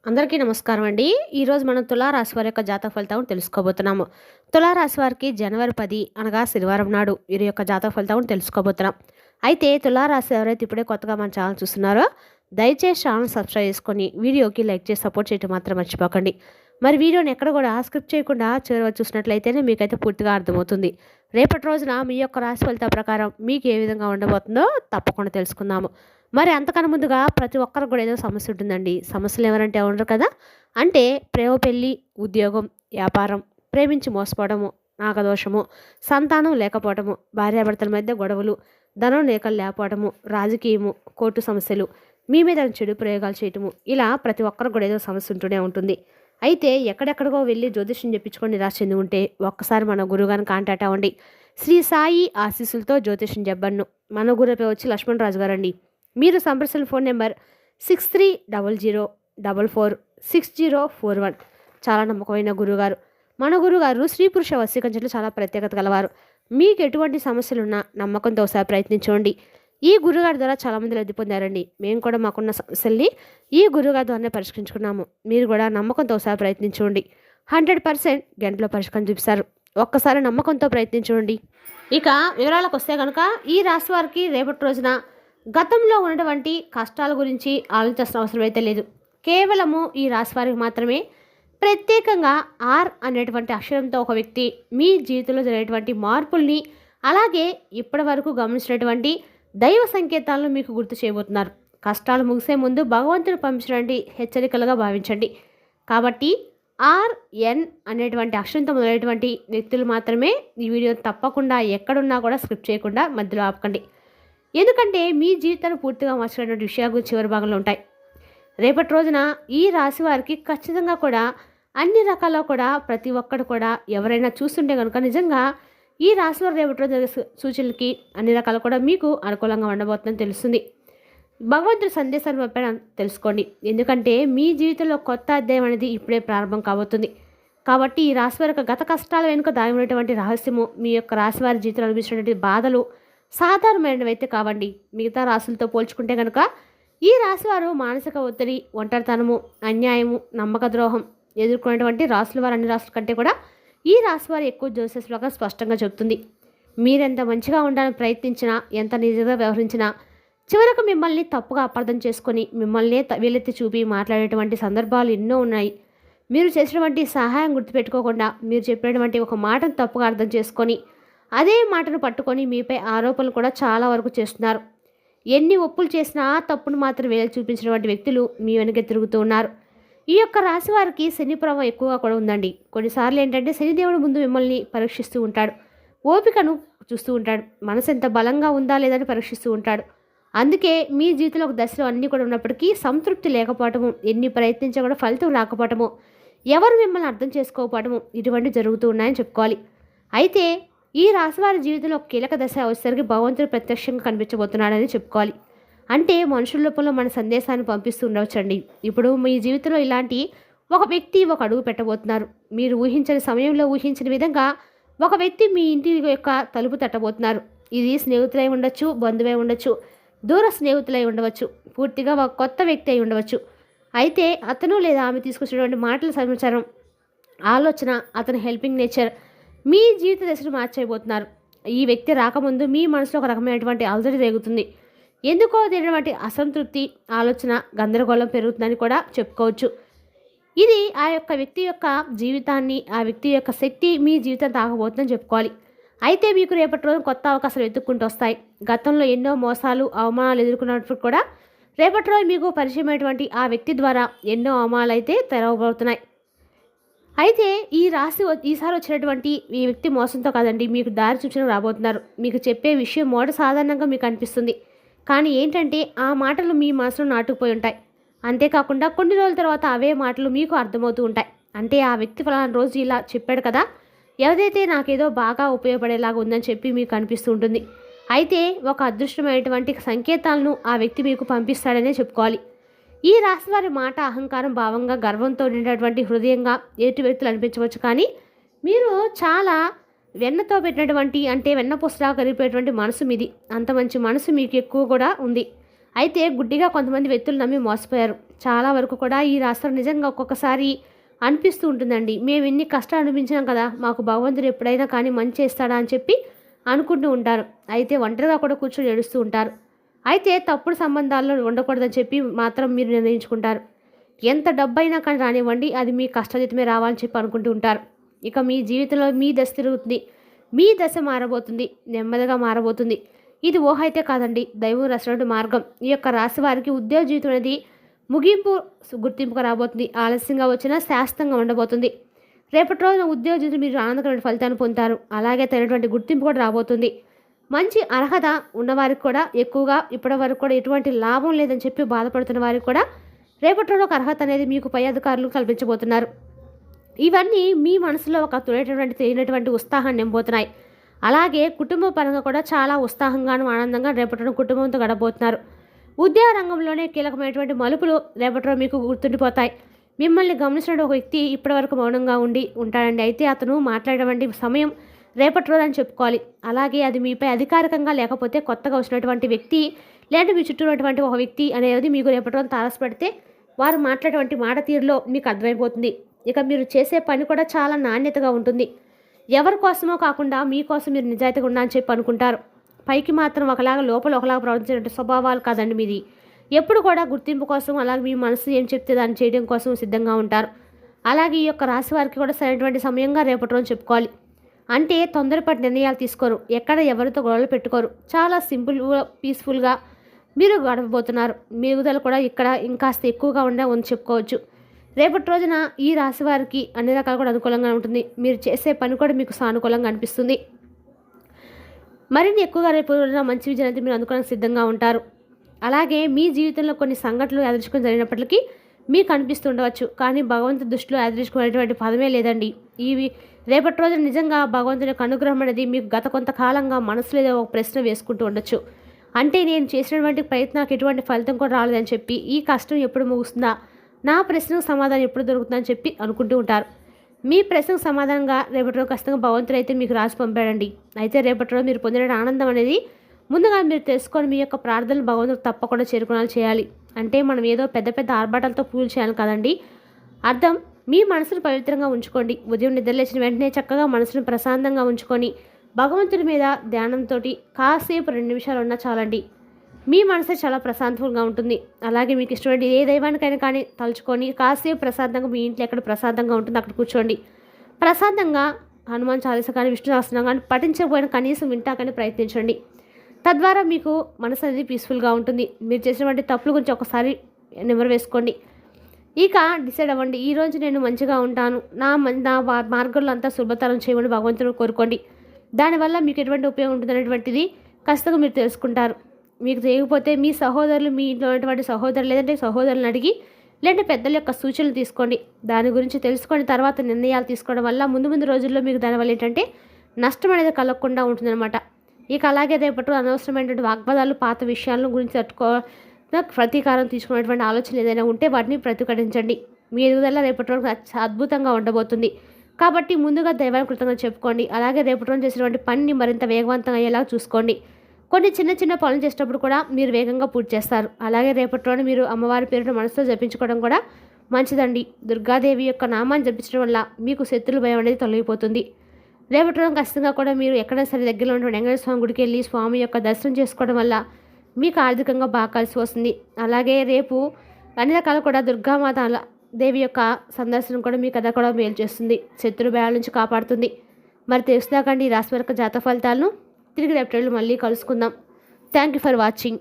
అందరికీ నమస్కారం అండి. ఈరోజు మనం తులారాశి వారి యొక్క జాతక ఫలితాలను తెలుసుకోబోతున్నాము. తులారాశి వారికి జనవరి 10 అనగా శనివారం నాడు వీరి యొక్క జాతక ఫలితాలను తెలుసుకోబోతున్నాం. అయితే తులారాశి ఎవరైతే ఇప్పుడే కొత్తగా మన ఛానల్ చూస్తున్నారో దయచేసి ఛానల్ సబ్స్క్రైబ్ చేసుకొని వీడియోకి లైక్ చేసి సపోర్ట్ చేయడం మాత్రం మర్చిపోకండి. మరి వీడియోని ఎక్కడ కూడా స్కిప్ చేయకుండా చివరి వరకు చూసినట్లయితేనే మీకైతే పూర్తిగా అర్థమవుతుంది. రేపటి రోజున మీ యొక్క రాశి ఫలితాల ప్రకారం మీకు ఏ విధంగా ఉండబోతుందో తప్పకుండా తెలుసుకుందాము. మరి అంతకన్నా ముందుగా ప్రతి ఒక్కరికి కూడా ఏదో సమస్య ఉంటుందండి. సమస్యలు ఎవరంటే ఉండరు కదా. అంటే ప్రేమ, పెళ్ళి, ఉద్యోగం, వ్యాపారం, ప్రేమించి మోసపోవడము, నాగదోషము, సంతానం లేకపోవడము, భార్యాభర్తల మధ్య గొడవలు, ధనం లేకలు లేకపోవడము, రాజకీయము, కోర్టు సమస్యలు, మీ మీద చెడు ప్రయోగాలు చేయటము, ఇలా ప్రతి ఒక్కరికి కూడా ఏదో సమస్య ఉంటూనే ఉంటుంది. అయితే ఎక్కడెక్కడికో వెళ్ళి జ్యోతిష్యం చెప్పించుకొని నిరాశ చెంది ఉంటే ఒక్కసారి మన గురువుగారిని కాంటాక్ట్ అవ్వండి. శ్రీ సాయి ఆశీస్సులతో జ్యోతిష్యం చెప్పబడును. మన గురువు పేరు వచ్చి లక్ష్మణ్ రాజు గారండి. మీరు సంప్రదించిన ఫోన్ నెంబర్ 6300446041. చాలా నమ్మకమైన గురుగారు. మన గురుగారు స్త్రీ పురుష వశీకరణలో చాలా ప్రత్యేకత గలవారు. మీకు ఎటువంటి సమస్యలున్నా నమ్మకంతో ఒకసారి ప్రయత్నించండి. ఈ గురుగారి ద్వారా చాలామంది లబ్ధి పొందారండి. మేము కూడా మాకున్న సమస్యల్ని ఈ గురుగారి ద్వారానే పరిష్కరించుకున్నాము. మీరు కూడా నమ్మకంతో ఒకసారి ప్రయత్నించండి. 100% గంటలో పరిష్కారం చూపిస్తారు. ఒక్కసారి నమ్మకంతో ప్రయత్నించండి. ఇక వివరాలకు వస్తే కనుక ఈ రాశి వారికి రేపటి రోజున గతంలో ఉన్నటువంటి కష్టాల గురించి ఆలోచించాల్సిన అవసరం అయితే లేదు. కేవలము ఈ రాశి వారికి మాత్రమే ప్రత్యేకంగా ఆర్ అనేటువంటి అక్షరంతో ఒక వ్యక్తి మీ జీవితంలో జరిగేటువంటి మార్పుల్ని, అలాగే ఇప్పటి వరకు గమనించినటువంటి దైవ సంకేతాలను మీకు గుర్తు చేయబోతున్నారు. కష్టాలు ముగిసే ముందు భగవంతుడు పంపించడానికి హెచ్చరికలుగా భావించండి. కాబట్టి ఆర్ఎన్ అనేటువంటి అక్షరంతో మొదలైనటువంటి వ్యక్తులు మాత్రమే ఈ వీడియో తప్పకుండా ఎక్కడున్నా కూడా స్క్రిప్ట్ చేయకుండా మధ్యలో ఆపకండి. ఎందుకంటే మీ జీవితాన్ని పూర్తిగా మార్చినటువంటి విషయాలు చివరి భాగంలో ఉంటాయి. రేపటి రోజున ఈ రాశి వారికి ఖచ్చితంగా కూడా అన్ని రకాల కూడా ప్రతి ఒక్కరు కూడా ఎవరైనా చూస్తుంటే కనుక నిజంగా ఈ రాశి వారు రేపటి రోజు జరిగే సూచనలకి అన్ని రకాలు కూడా మీకు అనుకూలంగా ఉండబోతుందని తెలుస్తుంది. భగవంతుడి సందేశాన్ని పంపడం తెలుసుకోండి. ఎందుకంటే మీ జీవితంలో కొత్త అధ్యాయం అనేది ఇప్పుడే ప్రారంభం కాబోతుంది. కాబట్టి ఈ రాశి వారి గత కష్టాల వెనుక దాగి ఉన్నటువంటి రహస్యము, మీ యొక్క రాశి వారి జీవితంలో అనిపించినటువంటి బాధలు సాధారణమైనవైతే కావండి. మిగతా రాశులతో పోల్చుకుంటే కనుక ఈ రాశివారు మానసిక ఒత్తిడి, ఒంటరితనము, అన్యాయము, నమ్మక ద్రోహం ఎదుర్కొనేటువంటి రాశుల వారు అన్ని రాశుల కంటే కూడా ఈ రాశివారు ఎక్కువ జ్యోతిష్యులుగా స్పష్టంగా చెబుతుంది. మీరెంత మంచిగా ఉండాలని ప్రయత్నించినా, ఎంత నిజంగా వ్యవహరించినా చివరకు మిమ్మల్ని తప్పుగా అపార్థం చేసుకొని మిమ్మల్ని వేలెత్తి చూపి మాట్లాడేటువంటి సందర్భాలు ఎన్నో ఉన్నాయి. మీరు చేసినటువంటి సహాయం గుర్తుపెట్టుకోకుండా మీరు చెప్పినటువంటి ఒక మాటను తప్పుగా అర్థం చేసుకొని అదే మాటను పట్టుకొని మీపై ఆరోపణలు కూడా చాలా వరకు చేస్తున్నారు. ఎన్ని ఒప్పులు చేసినా ఆ తప్పును మాత్రం వేలు చూపించినటువంటి వ్యక్తులు మీ వెనక తిరుగుతూ ఉన్నారు. ఈ యొక్క రాశి వారికి శని ప్రభావం ఎక్కువగా కూడా ఉందండి. కొన్నిసార్లు ఏంటంటే శనిదేవుడు ముందు మిమ్మల్ని పరీక్షిస్తూ ఉంటాడు. ఓపికను చూస్తూ ఉంటాడు. మనసు ఎంత బలంగా ఉందా లేదని పరీక్షిస్తూ ఉంటాడు. అందుకే మీ జీవితంలో ఒక దశలో అన్నీ కూడా ఉన్నప్పటికీ సంతృప్తి లేకపోవటము, ఎన్ని ప్రయత్నించా కూడా ఫలితం రాకపోవటము, ఎవరు మిమ్మల్ని అర్థం చేసుకోకపోవటము, ఇటువంటి జరుగుతూ ఉన్నాయని చెప్పుకోవాలి. అయితే ఈ రాశివారి జీవితంలో ఒక కీలక దశ వచ్చేసరికి భగవంతుడు ప్రత్యక్షంగా కనిపించబోతున్నాడని చెప్పుకోవాలి. అంటే మనుషుల రూపంలో మన సందేశాన్ని పంపిస్తూ ఉండవచ్చండి. ఇప్పుడు మీ జీవితంలో ఇలాంటి ఒక వ్యక్తి ఒక అడుగు పెట్టబోతున్నారు. మీరు ఊహించని సమయంలో ఊహించిన విధంగా ఒక వ్యక్తి మీ ఇంటి యొక్క తలుపు తట్టబోతున్నారు. ఇది స్నేహితులై ఉండొచ్చు, బంధువై ఉండొచ్చు, దూర స్నేహితులై ఉండవచ్చు, పూర్తిగా ఒక కొత్త వ్యక్తి అయి ఉండవచ్చు. అయితే అతను లేదా ఆమె తీసుకొచ్చినటువంటి మాటల సమాచారం, ఆలోచన, అతని హెల్పింగ్ నేచర్ మీ జీవిత దశను మార్చేయబోతున్నారు. ఈ వ్యక్తి రాకముందు మీ మనసులో ఒక రకమైనటువంటి అలజడి రేగుతుంది. ఎందుకో తెలియనటువంటి అసంతృప్తి, ఆలోచన, గందరగోళం పెరుగుతుందని కూడా చెప్పుకోవచ్చు. ఇది ఆ యొక్క వ్యక్తి యొక్క జీవితాన్ని, ఆ వ్యక్తి యొక్క శక్తి మీ జీవితం తాగబోతుందని చెప్పుకోవాలి. అయితే మీకు రేపటి రోజు కొత్త అవకాశాలు వెతుక్కుంటూ వస్తాయి. గతంలో ఎన్నో మోసాలు, అవమానాలు ఎదుర్కొన్నప్పుడు కూడా రేపటి రోజు మీకు పరిచయమైనటువంటి ఆ వ్యక్తి ద్వారా ఎన్నో అవమానాలు అయితే తెరవబోతున్నాయి. అయితే ఈ రాశి ఈసారి వచ్చినటువంటి ఈ వ్యక్తి మోసంతో కాదండి, మీకు దారి సూచన రాబోతున్నారు. మీకు చెప్పే విషయం సాధారణంగా మీకు అనిపిస్తుంది. కానీ ఏంటంటే ఆ మాటలు మీ మనసులో నాటుకుపోయి ఉంటాయి. అంతేకాకుండా కొన్ని రోజుల తర్వాత అవే మాటలు మీకు అర్థమవుతూ ఉంటాయి. అంటే ఆ వ్యక్తి ఫలానా రోజు ఇలా చెప్పాడు కదా, ఏదైతే నాకేదో బాగా ఉపయోగపడేలాగా ఉందని చెప్పి మీకు అనిపిస్తూ ఉంటుంది. అయితే ఒక అదృష్టమైనటువంటి సంకేతాలను ఆ వ్యక్తి మీకు పంపిస్తాడనే చెప్పుకోవాలి. ఈ రాశి వారి మాట అహంకారం, భావంగా, గర్వంతో నిండినటువంటి హృదయంగా ఎటు వ్యక్తులు అనిపించవచ్చు. కానీ మీరు చాలా వెన్నతో పెట్టినటువంటి, అంటే వెన్నపూసలా కరిగిపోయేటువంటి మనసు మీది. అంత మంచి మనసు మీకు ఎక్కువ కూడా ఉంది. అయితే గుడ్డిగా కొంతమంది వ్యక్తులు నమ్మి మోసపోయారు. చాలా వరకు కూడా ఈ రాశివారు నిజంగా ఒక్కొక్కసారి అనిపిస్తూ ఉంటుందండి, మేము ఎన్ని కష్టాలు అనిపించినాం కదా, మాకు భగవంతుడు ఎప్పుడైనా కానీ మంచి చేస్తాడా అని చెప్పి అనుకుంటూ ఉంటారు. అయితే ఒంటరిగా కూడా కూర్చొని ఏడుస్తూ ఉంటారు. అయితే తప్పుడు సంబంధాల్లో ఉండకూడదని చెప్పి మాత్రం మీరు నిర్ణయించుకుంటారు. ఎంత డబ్బైనా కానీ రానివ్వండి, అది మీ కష్టజీతమే రావాలని చెప్పి అనుకుంటూ ఉంటారు. ఇక మీ జీవితంలో మీ దశ తిరుగుతుంది, మీ దశ మారబోతుంది, నెమ్మదిగా మారబోతుంది. ఇది ఊహ అయితే కాదండి, దైవం రాసినటువంటి మార్గం. ఈ యొక్క రాశి వారికి ఉద్యోగ జీవితం అనేది ముగింపు గుర్తింపుగా రాబోతుంది. ఆలస్యంగా వచ్చినా శాశ్వతంగా ఉండబోతుంది. రేపటి రోజున ఉద్యోగ జీవితం మీరు ఆనందకరమైన ఫలితాన్ని పొందుతారు. అలాగే తగినటువంటి గుర్తింపు కూడా రాబోతుంది. మంచి అర్హత ఉన్నవారికి కూడా ఎక్కువగా ఇప్పటి వరకు కూడా ఎటువంటి లాభం లేదని చెప్పి బాధపడుతున్న వారికి కూడా రేపటి రోజు ఒక అర్హత అనేది మీకు పై అధికారులు కల్పించబోతున్నారు. ఇవన్నీ మీ మనసులో ఒక తెలియనటువంటి ఉత్సాహాన్ని నింపబోతున్నాయి. అలాగే కుటుంబ పరంగా కూడా చాలా ఉత్సాహంగాను ఆనందంగా రేపటి రోజు కుటుంబంతో గడపబోతున్నారు. ఉద్యోగ రంగంలోనే కీలకమైనటువంటి మలుపులు రేపటి రోజు మీకు గుర్తుండిపోతాయి. మిమ్మల్ని గమనించిన ఒక వ్యక్తి ఇప్పటివరకు మౌనంగా ఉంటాడండి. అయితే అతను మాట్లాడేటువంటి సమయం రేపటి రోజు అని చెప్పుకోవాలి. అలాగే అది మీపై అధికారికంగా లేకపోతే కొత్తగా వచ్చినటువంటి వ్యక్తి లేదా మీ చుట్టూ ఉన్నటువంటి ఒక వ్యక్తి అనేది మీకు రేపటి రోజు తారసపడితే వారు మాట్లాడేటువంటి మాట తీరులో మీకు అర్థమైపోతుంది. ఇక మీరు చేసే పని కూడా చాలా నాణ్యతగా ఉంటుంది. ఎవరి కోసమో కాకుండా మీకోసం మీరు నిజాయితీగా ఉన్నా అని చెప్పి అనుకుంటారు. పైకి మాత్రం ఒకలాగా లోపల ఒకలాగా ప్రవర్తించే స్వభావాలు కాదండి మీది. ఎప్పుడు కూడా గుర్తింపు కోసం అలాగే మీ మనసు ఏం చెప్తే దాన్ని చేయడం కోసం సిద్ధంగా ఉంటారు. అలాగే ఈ యొక్క రాశి వారికి కూడా సరైనటువంటి సమయంగా రేపటి రోజు చెప్పుకోవాలి. అంటే తొందరపాటు నిర్ణయాలు తీసుకోరు, ఎక్కడ ఎవరితో గొడవలు పెట్టుకోరు, చాలా సింపుల్గా పీస్ఫుల్గా మీరు గడపబోతున్నారు. మెరుగుదల కూడా ఇక్కడ ఇంకాస్త ఎక్కువగా ఉందని చెప్పుకోవచ్చు. రేపటి రోజున ఈ రాశి వారికి అన్ని రకాలు కూడా అనుకూలంగా ఉంటుంది. మీరు చేసే పని కూడా మీకు సానుకూలంగా అనిపిస్తుంది. మరిన్ని ఎక్కువగా రేపు రోజున మంచి విజయాన్ని మీరు అందుకోవడానికి సిద్ధంగా ఉంటారు. అలాగే మీ జీవితంలో కొన్ని సంఘటనలు యాదృచ్ఛికం జరిగినప్పటికీ మీకు అనిపిస్తుండవచ్చు, కానీ భగవంతుడి దృష్టిలో యాదృచ్ఛికమైనటువంటి పదమే లేదండి. ఇవి రేపటి రోజున నిజంగా భగవంతుని యొక్క అనుగ్రహం అనేది మీకు గత కొంతకాలంగా మనసులో ఏదో ఒక ప్రశ్న వేసుకుంటూ ఉండొచ్చు. అంటే నేను చేసినటువంటి ప్రయత్నానికి ఎటువంటి ఫలితం కూడా రాలేదని చెప్పి, ఈ కష్టం ఎప్పుడు ముగుస్తుందా, నా ప్రశ్నకు సమాధానం ఎప్పుడు దొరుకుతుందని చెప్పి అనుకుంటూ ఉంటారు. మీ ప్రశ్నకు సమాధానంగా రేపటి రోజు ఖచ్చితంగా భగవంతుడు అయితే మీకు రాసి పంపాడండి. అయితే రేపటి రోజు మీరు పొందిన ఆనందం అనేది ముందుగా మీరు తెలుసుకొని మీ యొక్క ప్రార్థనలు భగవంతుడు తప్పకుండా చేరుకునేలా చేయాలి. అంటే మనం ఏదో పెద్ద పెద్ద ఆర్భాటాలతో పూజలు చేయాలి కదండి. అర్థం మీ మనసును పవిత్రంగా ఉంచుకోండి. ఉదయం నిద్రలేచిన వెంటనే చక్కగా మనసును ప్రశాంతంగా ఉంచుకొని భగవంతుడి మీద ధ్యానంతో కాసేపు 2 నిమిషాలు ఉన్నా చాలండి. మీ మనసు చాలా ప్రశాంతంగా ఉంటుంది. అలాగే మీకు ఇష్టమైన ఏ దైవానికైనా కానీ తలుచుకొని కాసేపు ప్రశాంతంగా మీ ఇంట్లో ఎక్కడ ప్రశాంతంగా ఉంటుందో అక్కడ కూర్చోండి. ప్రశాంతంగా హనుమాన్ చాలీసా కానీ విష్ణు సహస్రనామం కానీ పఠించకపోయినా కనీసం వింటాకని ప్రయత్నించండి. తద్వారా మీకు మనసు అనేది పీస్ఫుల్గా ఉంటుంది. మీరు చేసినటువంటి తప్పుల గురించి ఒకసారి నెమరు వేసుకోండి. ఇక డిసైడ్ అవ్వండి, ఈరోజు నేను మంచిగా ఉంటాను, నా మార్గంలో అంతా సులభతరం చేయమని భగవంతుడు కోరుకోండి. దానివల్ల మీకు ఎటువంటి ఉపయోగం ఉంటుంది అనేటువంటిది ఖచ్చితంగా మీరు తెలుసుకుంటారు. మీకు చేయకపోతే మీ సహోదరులు, మీ ఇంట్లో ఉన్నటువంటి సహోదరులు లేదంటే సహోదరులను అడిగి లేదంటే పెద్దల యొక్క సూచనలు తీసుకోండి. దాని గురించి తెలుసుకొని తర్వాత నిర్ణయాలు తీసుకోవడం వల్ల ముందు రోజుల్లో మీకు దానివల్ల ఏంటంటే నష్టం అనేది కలగకుండా ఉంటుందన్నమాట. ఇక అలాగే రేపటి అనవసరమైనటువంటి వాగ్వాదాలు, పాత విషయాలను గురించి ప్రతీకారం తీసుకునేటువంటి ఆలోచనలు ఏదైనా ఉంటే వాటిని ప్రతిఘటించండి. మీ ఎదుగుదల రేపటి రోజు అద్భుతంగా ఉండబోతుంది. కాబట్టి ముందుగా దైవానికి కృతజ్ఞతలు చెప్పుకోండి. అలాగే రేపటి రోజు చేసినటువంటి పనిని మరింత వేగవంతంగా అయ్యేలా చూసుకోండి. కొన్ని చిన్న పనులు చేసేటప్పుడు కూడా మీరు వేగంగా పూర్తి చేస్తారు. అలాగే రేపటి రోజు మీరు అమ్మవారి పేరును మనసులో జపించుకోవడం కూడా మంచిదండి. దుర్గాదేవి యొక్క నామాన్ని జపించడం వల్ల మీకు శత్రుల భయం అనేది తొలగిపోతుంది. రేపటి రోజు ఖచ్చితంగా కూడా మీరు ఎక్కడైనా సరే దగ్గరలో ఉన్నటువంటి వెంకటేశ్వర స్వామి గుడికి వెళ్ళి స్వామి యొక్క దర్శనం చేసుకోవడం వల్ల మీకు ఆర్థికంగా బాగా కలిసి వస్తుంది. అలాగే రేపు అన్ని రకాలు కూడా దుర్గామాత దేవి యొక్క సందర్శనం కూడా మీకు అదా కూడా మేలు చేస్తుంది, శత్రు భయాల నుంచి కాపాడుతుంది. మరి తెలుసుదాకండి ఈ రాశి వరకు జాతక ఫలితాలను తిరిగి రేపటి మళ్ళీ కలుసుకుందాం. Thank you for watching.